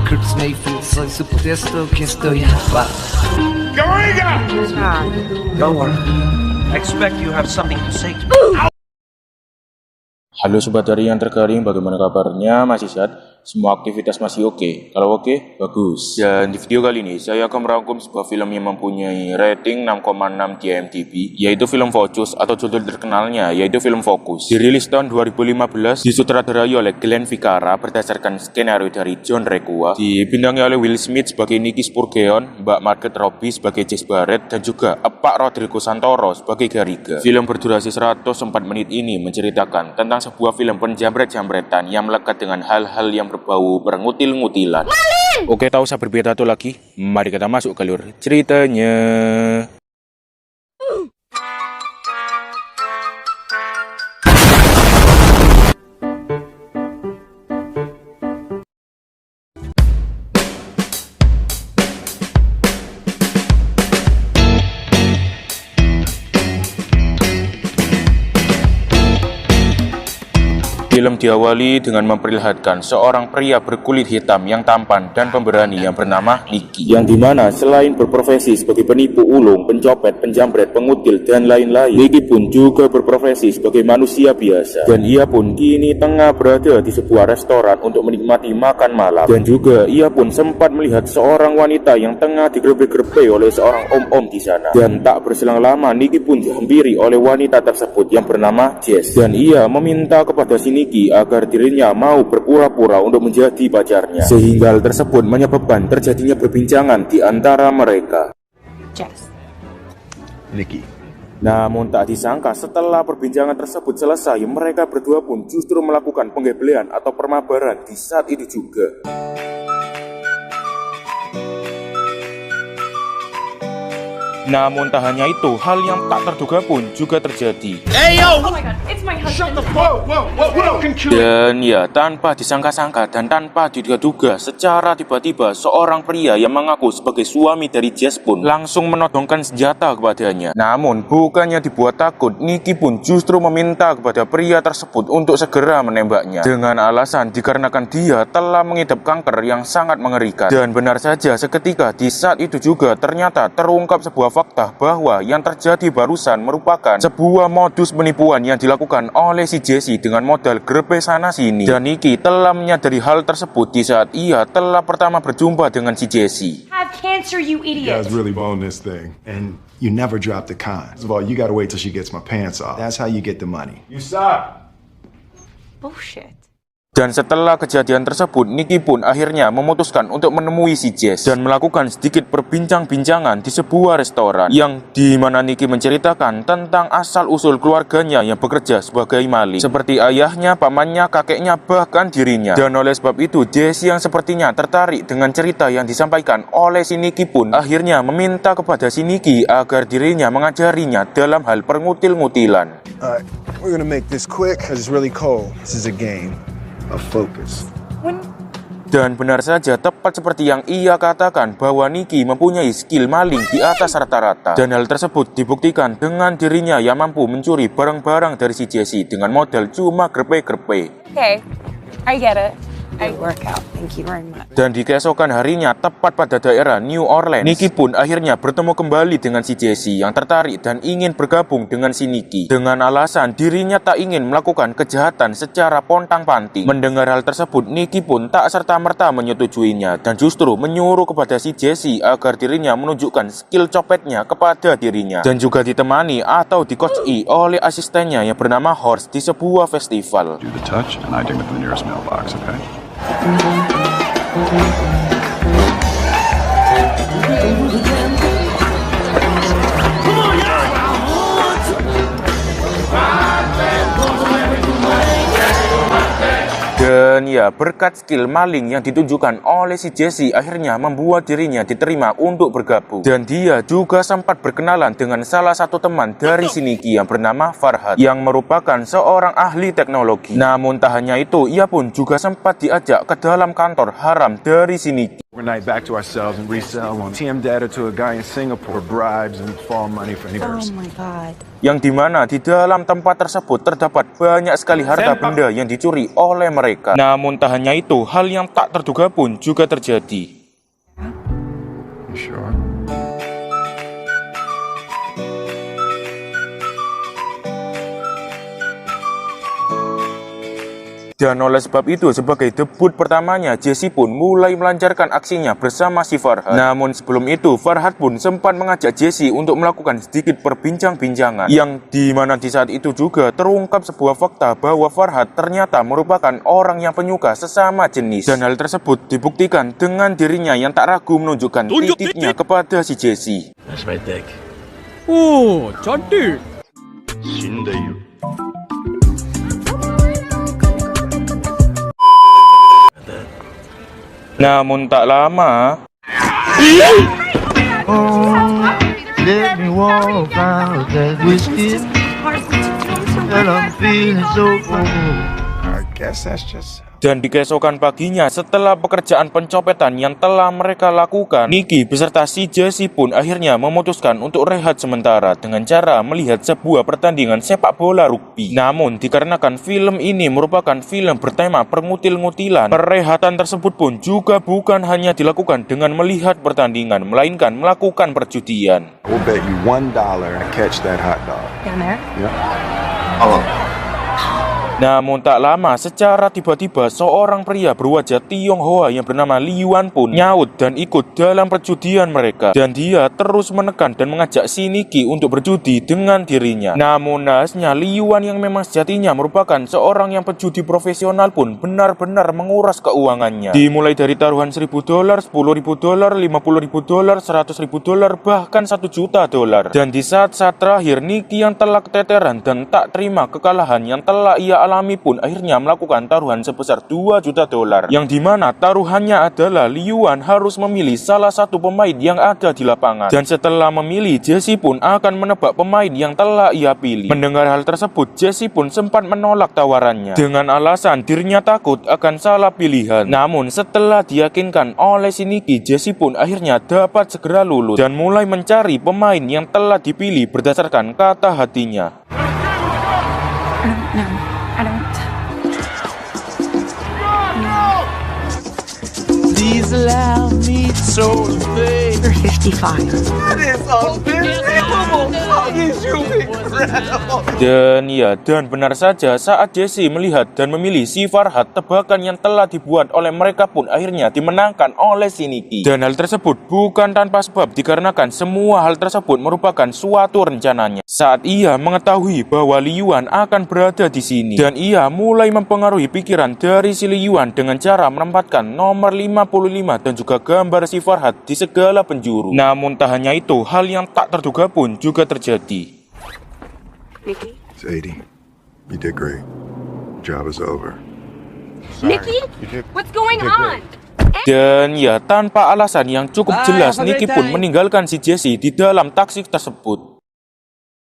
Crips may feel so super distal, can still you have Don't worry. I expect you have something to say to me. Halo Sobat Dari yang terkering, bagaimana kabarnya? Masih sehat? Semua aktivitas masih oke? Kalau oke, bagus. Dan di video kali ini, saya akan merangkum sebuah film yang mempunyai rating 6,6 di IMDb, yaitu film Focus atau judul terkenalnya, yaitu film Fokus. Dirilis tahun 2015, disutradarai oleh Glenn Ficarra berdasarkan skenario dari John Requa, dibintangi oleh Will Smith sebagai Nicky Spurgeon, Mbak Margaret Robbie sebagai Jess Barrett, dan juga Pak Rodrigo Santoro sebagai Garriga. Film berdurasi 104 menit ini menceritakan tentang sebuah film penjambret-jambretan yang melekat dengan hal-hal yang berbau perengutil-ngutilan. Oke, tahu usah berpidato lagi? Mari kita masuk ke alur ceritanya. Film diawali dengan memperlihatkan seorang pria berkulit hitam yang tampan dan pemberani yang bernama Nicky, yang dimana selain berprofesi sebagai penipu ulung, pencopet, penjambret, pengutil, dan lain-lain, Nicky pun juga berprofesi sebagai manusia biasa. Dan ia pun kini tengah berada di sebuah restoran untuk menikmati makan malam. Dan juga ia pun sempat melihat seorang wanita yang tengah digerebek-gerebek oleh seorang om-om di sana. Dan tak berselang lama, Nicky pun dihampiri oleh wanita tersebut yang bernama Jess. Dan ia meminta kepada si Nicky agar dirinya mau berpura-pura untuk menjadi pacarnya, sehingga hal tersebut menyebabkan terjadinya perbincangan di antara mereka. Jess. Nicky. Namun tak disangka setelah perbincangan tersebut selesai, mereka berdua pun justru melakukan penggeblean atau permabaran di saat itu juga. Namun tak hanya itu, hal yang tak terduga pun juga terjadi. Oh my god, it's my husband. Dan ya, tanpa disangka-sangka dan tanpa diduga-duga, secara tiba-tiba seorang pria yang mengaku sebagai suami dari Jess pun langsung menodongkan senjata kepadanya. Namun bukannya dibuat takut, Nicky pun justru meminta kepada pria tersebut untuk segera menembaknya, dengan alasan dikarenakan dia telah mengidap kanker yang sangat mengerikan. Dan benar saja, seketika di saat itu juga ternyata terungkap sebuah fakta bahwa yang terjadi barusan merupakan sebuah modus penipuan yang dilakukan oleh si Jessie dengan modal grepe sana sini. Dan Nicky telah menyadari hal tersebut di saat ia telah pertama berjumpa dengan si Jessie. Have cancer, you You idiot. guys really bone this thing. And you never drop the con. First of all, you gotta wait till she gets my pants off. That's how you get the money. You suck! Bullshit. Dan setelah kejadian tersebut, Nicky pun akhirnya memutuskan untuk menemui si Jess dan melakukan sedikit perbincang-bincangan di sebuah restoran, yang dimana Nicky menceritakan tentang asal-usul keluarganya yang bekerja sebagai maling, seperti ayahnya, pamannya, kakeknya, bahkan dirinya. Dan oleh sebab itu, Jess yang sepertinya tertarik dengan cerita yang disampaikan oleh si Nicky pun akhirnya meminta kepada si Nicky agar dirinya mengajarinya dalam hal pengutil-ngutilan. Alright, we're gonna make this quick because it's really cold. This is a game of focus. Dan benar saja, tepat seperti yang ia katakan bahwa Nicky mempunyai skill maling di atas rata-rata. Dan hal tersebut dibuktikan dengan dirinya yang mampu mencuri barang-barang dari si Jessie dengan modal cuma grepe-grepe. Okay, I get it. I work out. Thank you very much. Dan di keesokan harinya, tepat pada daerah New Orleans, Nicky pun akhirnya bertemu kembali dengan si Jessie yang tertarik dan ingin bergabung dengan si Nicky, dengan alasan dirinya tak ingin melakukan kejahatan secara pontang-panting. Mendengar hal tersebut, Nicky pun tak serta-merta menyetujuinya dan justru menyuruh kepada si Jessie agar dirinya menunjukkan skill copetnya kepada dirinya, dan juga ditemani atau dikoci oleh asistennya yang bernama Horst di sebuah festival. Do the touch, and I dig it to the nearest mailbox, okay? Dan ya, berkat skill maling yang ditunjukkan oleh si Jessie akhirnya membuat dirinya diterima untuk bergabung. Dan dia juga sempat berkenalan dengan salah satu teman dari si Nicky yang bernama Farhad, yang merupakan seorang ahli teknologi. Namun tak hanya itu, ia pun juga sempat diajak ke dalam kantor haram dari si Nicky. We're night back to ourselves and resell one. TM data to a guy in Singapore, bribes and fall money for any Oh person. my god. yang dimana di dalam tempat tersebut terdapat banyak sekali harta benda yang dicuri oleh mereka. Namun tak hanya itu, hal yang tak terduga pun juga terjadi. You sure? Dan oleh sebab itu, sebagai debut pertamanya, Jesse pun mulai melancarkan aksinya bersama si Farhad. Namun sebelum itu, Farhad pun sempat mengajak Jesse untuk melakukan sedikit perbincangan, yang dimana di saat itu juga terungkap sebuah fakta bahwa Farhad ternyata merupakan orang yang penyuka sesama jenis. Dan hal tersebut dibuktikan dengan dirinya yang tak ragu menunjukkan titiknya kepada si Jesse. That's my dick. 오, cantik. 신데요. Namun tak lama, Let me walk out that whiskey, and I'm feeling so cold. I guess that's just... dan di keesokan paginya setelah pekerjaan pencopetan yang telah mereka lakukan, Nicky beserta si Jesse pun akhirnya memutuskan untuk rehat sementara dengan cara melihat sebuah pertandingan sepak bola rugby. Namun dikarenakan film ini merupakan film bertema pengutil-ngutilan, perehatan tersebut pun juga bukan hanya dilakukan dengan melihat pertandingan, melainkan melakukan perjudian. We'll bet you $1 I catch that hot dog. Down there? Namun tak lama, secara tiba-tiba seorang pria berwajah Tionghoa yang bernama Li Yuan pun nyaut dan ikut dalam perjudian mereka. Dan dia terus menekan dan mengajak si Nicky untuk berjudi dengan dirinya. Namun naasnya, Li Yuan yang memang sejatinya merupakan seorang yang pejudi profesional pun benar-benar menguras keuangannya. Dimulai dari taruhan $1.000, $10.000, $50.000, $100.000, bahkan $1 juta. Dan di saat-saat terakhir, Nicky yang telah keteteran dan tak terima kekalahan yang telah ia alami pun akhirnya melakukan taruhan sebesar $2 juta, yang dimana taruhannya adalah Li Yuan harus memilih salah satu pemain yang ada di lapangan. Dan setelah memilih, Jesse pun akan menebak pemain yang telah ia pilih. Mendengar hal tersebut, Jesse pun sempat menolak tawarannya dengan alasan dirinya takut akan salah pilihan. Namun setelah diyakinkan oleh si Nicky, Jesse pun akhirnya dapat segera lulus dan mulai mencari pemain yang telah dipilih berdasarkan kata hatinya. I don't. Please allow me to so big. You're 55. Dan benar saja, saat Jesse melihat dan memilih si Farhad, tebakan yang telah dibuat oleh mereka pun akhirnya dimenangkan oleh si Nicky. Dan hal tersebut bukan tanpa sebab, dikarenakan semua hal tersebut merupakan suatu rencananya. Saat ia mengetahui bahwa Li Yuan akan berada di sini, dan ia mulai mempengaruhi pikiran dari si Li Yuan dengan cara menempatkan nomor 55 dan juga gambar si Farhad di segala penjuru. Namun tak hanya itu, hal yang tak terduga pun juga terjadi. Nicky? Sadie, you did great. Job is over. Nicky? What's going on? Dan ya, tanpa alasan yang cukup jelas, Nicky pun meninggalkan si Jesse di dalam taksi tersebut.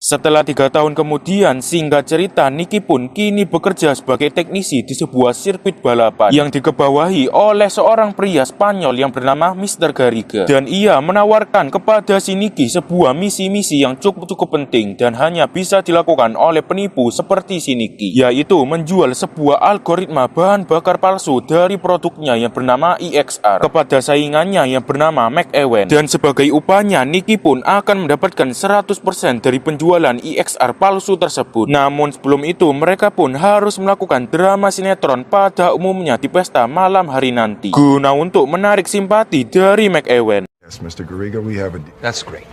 Setelah 3 tahun kemudian, singkat cerita, Nicky pun kini bekerja sebagai teknisi di sebuah sirkuit balapan yang dikebawahi oleh seorang pria Spanyol yang bernama Mr. Garriga. Dan ia menawarkan kepada si Nicky sebuah misi-misi yang cukup penting dan hanya bisa dilakukan oleh penipu seperti si Nicky, yaitu menjual sebuah algoritma bahan bakar palsu dari produknya yang bernama EXR kepada saingannya yang bernama McEwen. Dan sebagai upahnya, Nicky pun akan mendapatkan 100% dari penjualan EXR palsu tersebut. Namun sebelum itu, mereka pun harus melakukan drama sinetron pada umumnya di pesta malam hari nanti, guna untuk menarik simpati dari McEwen. Yes, Mr. Garriga, we have a... That's great.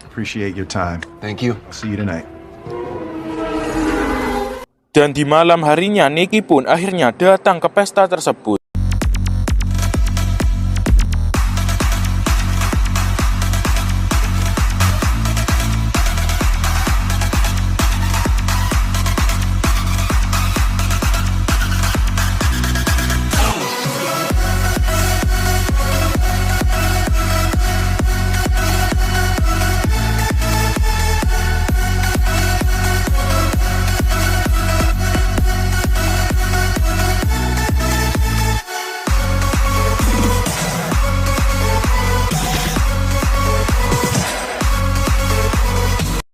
Appreciate your time. Thank you. I'll see you tonight. Dan di malam harinya, Nicky pun akhirnya datang ke pesta tersebut.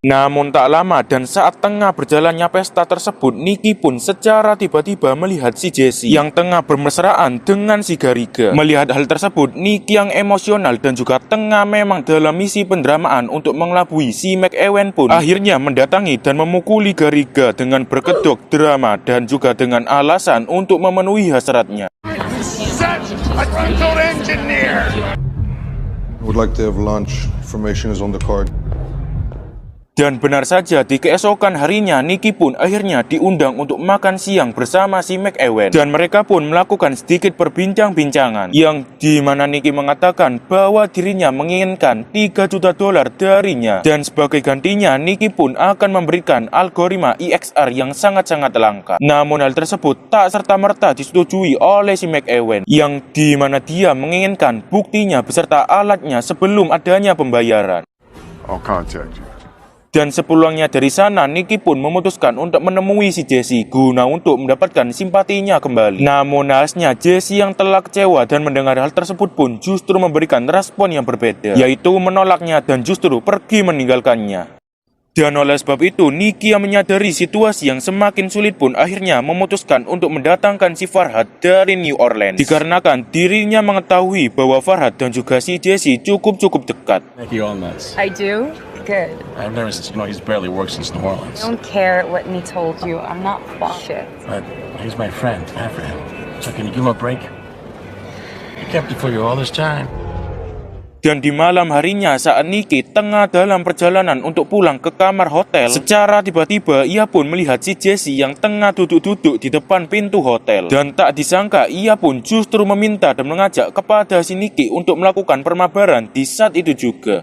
Namun tak lama dan saat tengah berjalannya pesta tersebut, Nicky pun secara tiba-tiba melihat si Jesse yang tengah bermesraan dengan si Gariga. Melihat hal tersebut, Nicky yang emosional dan juga tengah memang dalam misi pendramaan untuk mengelabui si McEwen pun akhirnya mendatangi dan memukuli Gariga dengan berkedok drama dan juga dengan alasan untuk memenuhi hasratnya. Would like to have lunch. Information is on the card. Dan benar saja, di keesokan harinya Nicky pun akhirnya diundang untuk makan siang bersama si McEwen. Dan mereka pun melakukan sedikit perbincang-bincangan yang dimana Nicky mengatakan bahwa dirinya menginginkan $3 juta darinya. Dan sebagai gantinya Nicky pun akan memberikan algoritma EXR yang sangat-sangat langka. Namun hal tersebut tak serta-merta disetujui oleh si McEwen yang dimana dia menginginkan buktinya beserta alatnya sebelum adanya pembayaran. I'll contact you. Dan sepulangnya dari sana, Nicky pun memutuskan untuk menemui si Jesse guna untuk mendapatkan simpatinya kembali. Namun nahasnya, Jesse yang telah kecewa dan mendengar hal tersebut pun justru memberikan respon yang berbeda, yaitu menolaknya dan justru pergi meninggalkannya. Dan oleh sebab itu, Nicky yang menyadari situasi yang semakin sulit pun akhirnya memutuskan untuk mendatangkan si Farhad dari New Orleans. Dikarenakan dirinya mengetahui bahwa Farhad dan juga si Jesse cukup dekat. He all nuts. I do? Good. I've never since, he's barely worked since New Orleans. I don't care what me told you. I'm not bullshit. But he's my friend. Bad for him. So can you give him a break? I kept it for you all this time. Dan di malam harinya saat Nicky tengah dalam perjalanan untuk pulang ke kamar hotel, secara tiba-tiba ia pun melihat si Jesse yang tengah duduk-duduk di depan pintu hotel. Dan tak disangka ia pun justru meminta dan mengajak kepada si Nicky untuk melakukan permabaran di saat itu juga.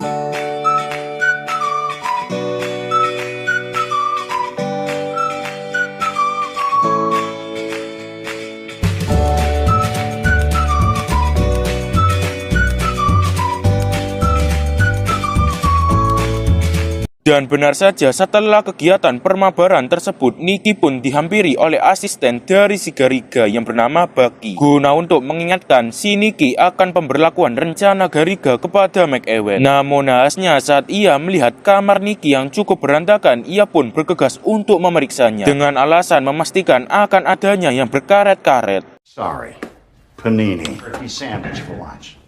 Dan benar saja, setelah kegiatan permabaran tersebut, Nicky pun dihampiri oleh asisten dari si Gariga yang bernama Bucky, guna untuk mengingatkan si Nicky akan pemberlakuan rencana Gariga kepada McEwen. Namun nahasnya, saat ia melihat kamar Nicky yang cukup berantakan, ia pun bergegas untuk memeriksanya dengan alasan memastikan akan adanya yang berkaret-karet. Sorry, panini. Turkey sandwich for lunch.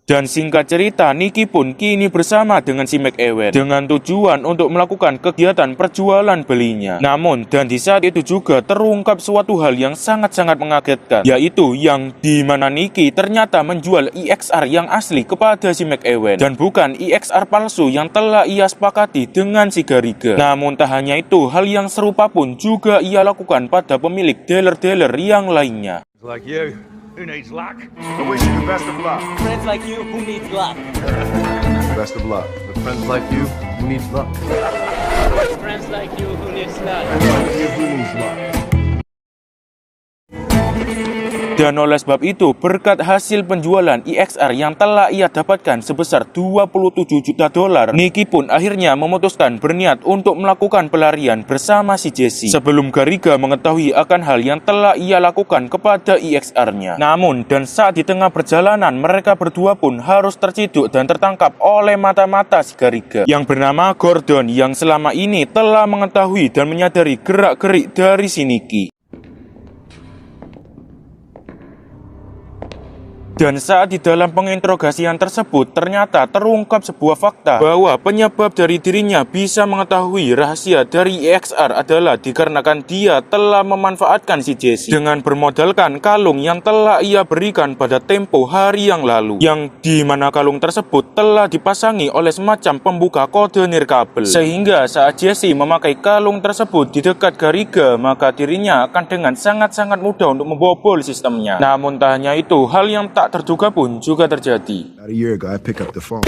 Dan singkat cerita, Nicky pun kini bersama dengan si McEwen dengan tujuan untuk melakukan kegiatan perjualan belinya. Namun, dan di saat itu juga terungkap suatu hal yang sangat-sangat mengagetkan, yaitu yang dimana Nicky ternyata menjual EXR yang asli kepada si McEwen dan bukan EXR palsu yang telah ia sepakati dengan si Gariga. Namun tak hanya itu, hal yang serupa pun juga ia lakukan pada pemilik dealer-dealer yang lainnya. Like you. Who needs luck? I wish you the best of luck. Friends like you, who needs luck? Best of luck. With friends like you, who needs luck? Friends like you, who needs luck? Who needs luck? Dan oleh sebab itu, berkat hasil penjualan EXR yang telah ia dapatkan sebesar $27 juta, Nicky pun akhirnya memutuskan berniat untuk melakukan pelarian bersama si Jesse sebelum Gariga mengetahui akan hal yang telah ia lakukan kepada EXR-nya. Namun, dan saat di tengah perjalanan, mereka berdua pun harus terciduk dan tertangkap oleh mata-mata si Gariga yang bernama Gordon, yang selama ini telah mengetahui dan menyadari gerak-gerik dari si Nicky. Dan saat di dalam penginterogasian tersebut, ternyata terungkap sebuah fakta bahwa penyebab dari dirinya bisa mengetahui rahasia dari EXR adalah dikarenakan dia telah memanfaatkan si Jesse dengan bermodalkan kalung yang telah ia berikan pada tempo hari yang lalu, yang dimana kalung tersebut telah dipasangi oleh semacam pembuka kode nirkabel, sehingga saat Jesse memakai kalung tersebut di dekat Gariga, maka dirinya akan dengan sangat-sangat mudah untuk membobol sistemnya. Namun tak hanya itu, hal yang tak tak terduga pun juga terjadi. About a year ago, I pick up the phone.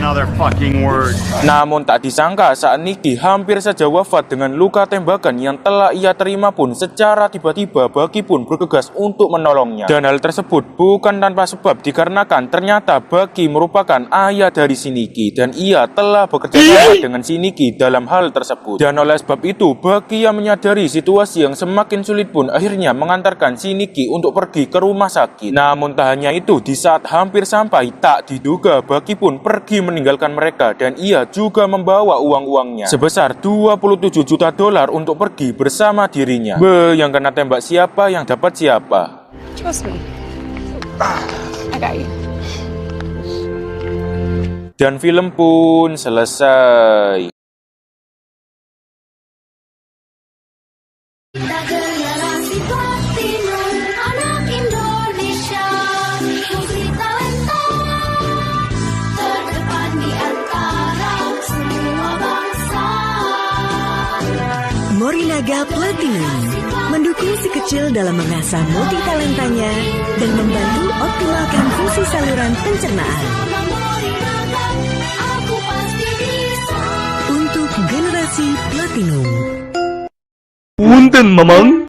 Another fucking word. Namun tak disangka saat Nicky hampir saja wafat dengan luka tembakan yang telah ia terima pun secara tiba-tiba Bucky pun bergegas untuk menolongnya. Dan hal tersebut bukan tanpa sebab dikarenakan ternyata Bucky merupakan ayah dari si Nicky dan ia telah bekerja sama dengan si Nicky dalam hal tersebut. Dan oleh sebab itu Bucky yang menyadari situasi yang semakin sulit pun akhirnya mengantarkan si Nicky untuk pergi ke rumah sakit. Namun tak hanya itu, di saat hampir sampai tak diduga Bucky pun pergi meninggalkan mereka dan ia juga membawa uang-uangnya sebesar 27 juta dolar untuk pergi bersama dirinya. Yang kena tembak siapa yang dapat siapa. Trust me. I got you. Dan film pun selesai. Morinaga Platinum mendukung si kecil dalam mengasah multitalentanya dan membantu optimalkan fungsi saluran pencernaan. Untuk generasi Platinum. Punten, Mamang.